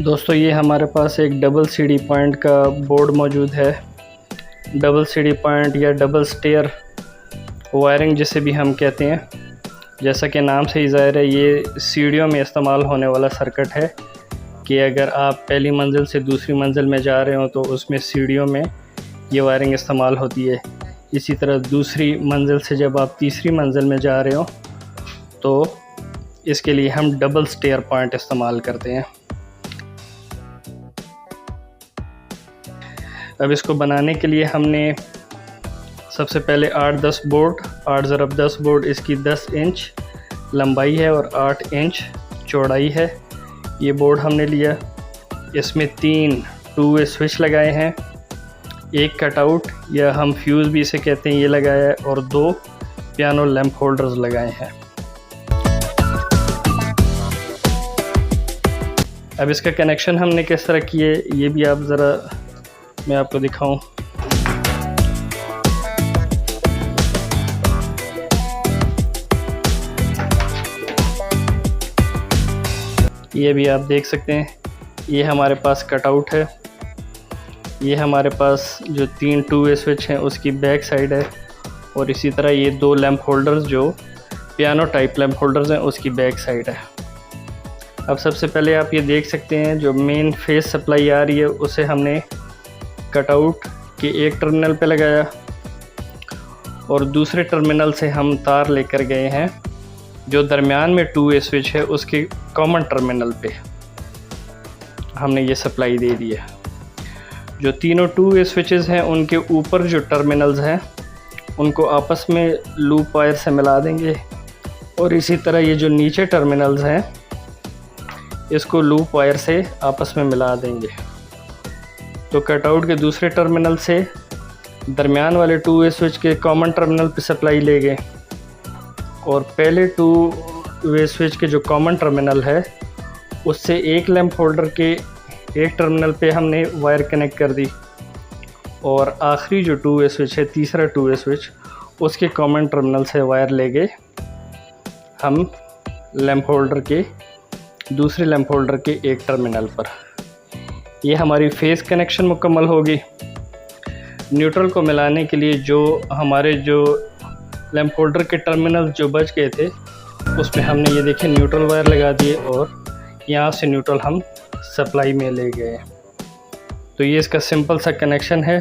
दोस्तों ये हमारे पास एक डबल सीडी पॉइंट का बोर्ड मौजूद है। डबल सीडी पॉइंट या डबल स्टेयर वायरिंग जिसे भी हम कहते हैं, जैसा कि नाम से ही ज़ाहिर है ये सीढ़ियों में इस्तेमाल होने वाला सर्किट है कि अगर आप पहली मंजिल से दूसरी मंजिल में जा रहे हो तो उसमें सीढ़ियों में ये वायरिंग इस्तेमाल होती है। इसी तरह दूसरी मंजिल से जब आप तीसरी मंजिल में जा रहे हो तो इसके लिए हम डबल स्टेयर पॉइंट इस्तेमाल करते हैं। अब इसको बनाने के लिए हमने सबसे पहले 8-10 बोर्ड 8 ज़रब 10 बोर्ड, इसकी 10 इंच लंबाई है और 8 इंच चौड़ाई है। ये बोर्ड हमने लिया, इसमें 3 2 वे स्विच लगाए हैं, एक कटआउट या हम फ्यूज़ भी इसे कहते हैं ये लगाया है और 2 पियानो लैंप होल्डर्स लगाए हैं। अब इसका कनेक्शन हमने किस तरह किए ये भी आप ज़रा मैं आपको दिखाऊं। ये भी आप देख सकते हैं, ये हमारे पास कटआउट है, ये हमारे पास जो 3 2 वे स्विच हैं उसकी बैक साइड है और इसी तरह ये 2 लैंप होल्डर्स जो पियानो टाइप लैंप होल्डर्स हैं उसकी बैक साइड है। अब सबसे पहले आप ये देख सकते हैं जो मेन फेस सप्लाई आ रही है उसे हमने कटआउट के एक टर्मिनल पे लगाया और दूसरे टर्मिनल से हम तार लेकर गए हैं जो दरमियान में 2 वे स्विच है उसके कॉमन टर्मिनल पे हमने ये सप्लाई दे दी है। जो तीनों 2 वे स्विचेस हैं उनके ऊपर जो टर्मिनल्स हैं उनको आपस में लूप वायर से मिला देंगे और इसी तरह ये जो नीचे टर्मिनल्स हैं इसको लूप वायर से आपस में मिला देंगे। तो कटआउट के दूसरे टर्मिनल से दरमियान वाले 2 वे स्विच के कॉमन टर्मिनल पे सप्लाई ले गए और पहले 2 वे स्विच के जो कॉमन टर्मिनल है उससे एक लैंप होल्डर के एक टर्मिनल पे हमने वायर कनेक्ट कर दी और आखिरी जो 2 वे स्विच है, तीसरा 2 वे स्विच, उसके कॉमन टर्मिनल से वायर ले गए हम लैंप होल्डर के दूसरे लैंप होल्डर के एक टर्मिनल पर। ये हमारी फेस कनेक्शन मुकम्मल होगी। न्यूट्रल को मिलाने के लिए जो हमारे जो लैंप होल्डर के टर्मिनल जो बच गए थे उसमें हमने ये देखें न्यूट्रल वायर लगा दिए और यहाँ से न्यूट्रल हम सप्लाई में ले गए। तो ये इसका सिंपल सा कनेक्शन है।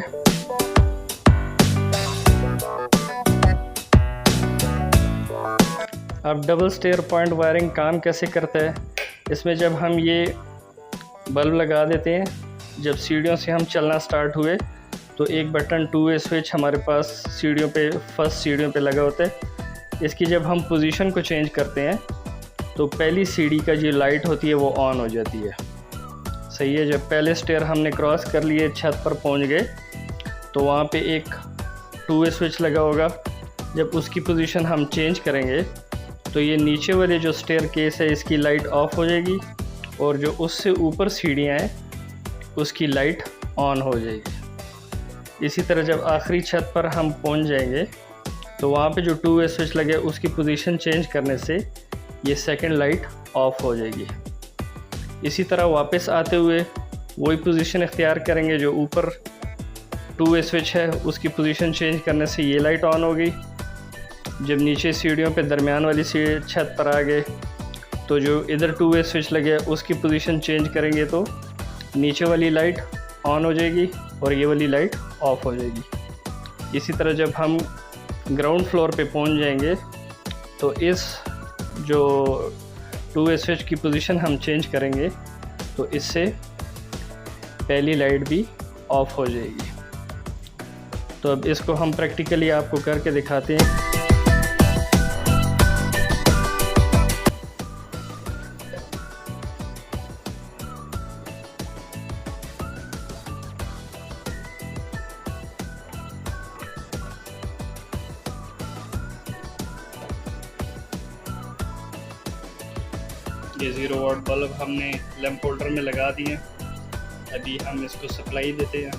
अब डबल स्टेयर पॉइंट वायरिंग काम कैसे करता है, इसमें जब हम ये बल्ब लगा देते हैं, जब सीढ़ियों से हम चलना स्टार्ट हुए तो एक बटन 2 वे स्विच हमारे पास सीढ़ियों पे फर्स्ट सीढ़ियों पे लगा होता है। इसकी जब हम पोजीशन को चेंज करते हैं तो पहली सीढ़ी का जो लाइट होती है वो ऑन हो जाती है। सही है, जब पहले स्टेयर हमने क्रॉस कर लिए छत पर पहुंच गए तो वहाँ पे एक 2 वे स्विच लगा होगा। जब उसकी पोजीशन हम चेंज करेंगे तो ये नीचे वाले जो स्टेयर केस है इसकी लाइट ऑफ हो जाएगी और जो उससे ऊपर सीढ़ियाँ हैं उसकी लाइट ऑन हो जाएगी। इसी तरह जब आखिरी छत पर हम पहुंच जाएंगे तो वहाँ पे जो 2 वे स्विच लगे उसकी पोजीशन चेंज करने से ये सेकंड लाइट ऑफ हो जाएगी। इसी तरह वापस आते हुए वही पोजीशन इख्तियार करेंगे, जो ऊपर 2 वे स्विच है उसकी पोजीशन चेंज करने से ये लाइट ऑन होगी। जब नीचे सीढ़ियों पे दरमियान वाली छत पर आ गए तो जो इधर 2 वे स्विच लगे उसकी पोजीशन चेंज करेंगे तो नीचे वाली लाइट ऑन हो जाएगी और ये वाली लाइट ऑफ हो जाएगी। इसी तरह जब हम ग्राउंड फ्लोर पे पहुंच जाएंगे तो इस जो 2 वे स्विच की पोजीशन हम चेंज करेंगे तो इससे पहली लाइट भी ऑफ हो जाएगी। तो अब इसको हम प्रैक्टिकली आपको करके दिखाते हैं। ये 0 वाट बल्ब हमने लैंप होल्डर में लगा दिए। अभी हम इसको सप्लाई देते हैं।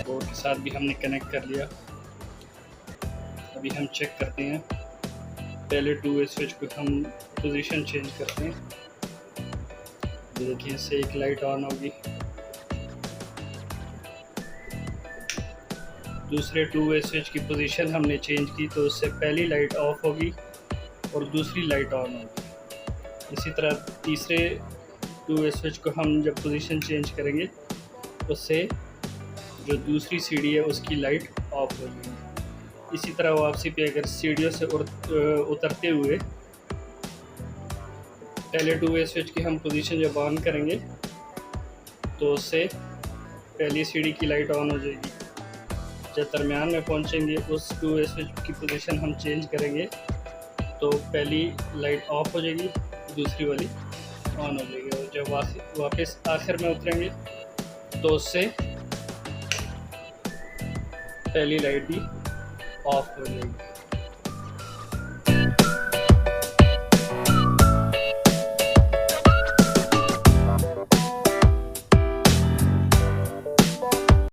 बोर्ड के साथ भी हमने कनेक्ट कर लिया। अभी हम चेक करते हैं पहले 2 वे स्विच को हम पोजीशन चेंज करते हैं। देखिए इससे एक लाइट ऑन होगी, दूसरे 2 वे स्विच की पोजीशन हमने चेंज की तो उससे पहली लाइट ऑफ होगी और दूसरी लाइट ऑन होगी। इसी तरह तीसरे 2 वे स्विच को हम जब पोजीशन चेंज करेंगे उससे जो दूसरी सीढ़ी है उसकी लाइट ऑफ होगी। इसी तरह वापसी पे अगर सीढ़ियों से उतरते हुए पहले 2 वे स्विच की हम पोजीशन जब ऑन करेंगे तो उससे पहली सीढ़ी की लाइट ऑन हो जाएगी। जब दरमियान में पहुंचेंगे उस 2 वे स्विच की पोजीशन हम चेंज करेंगे तो पहली लाइट ऑफ हो जाएगी, दूसरी वाली ऑन हो जाएगी। और जब वापस आखिर में उतरेंगे तो उससे पहली लाइट भी ऑफ हो जाएगी।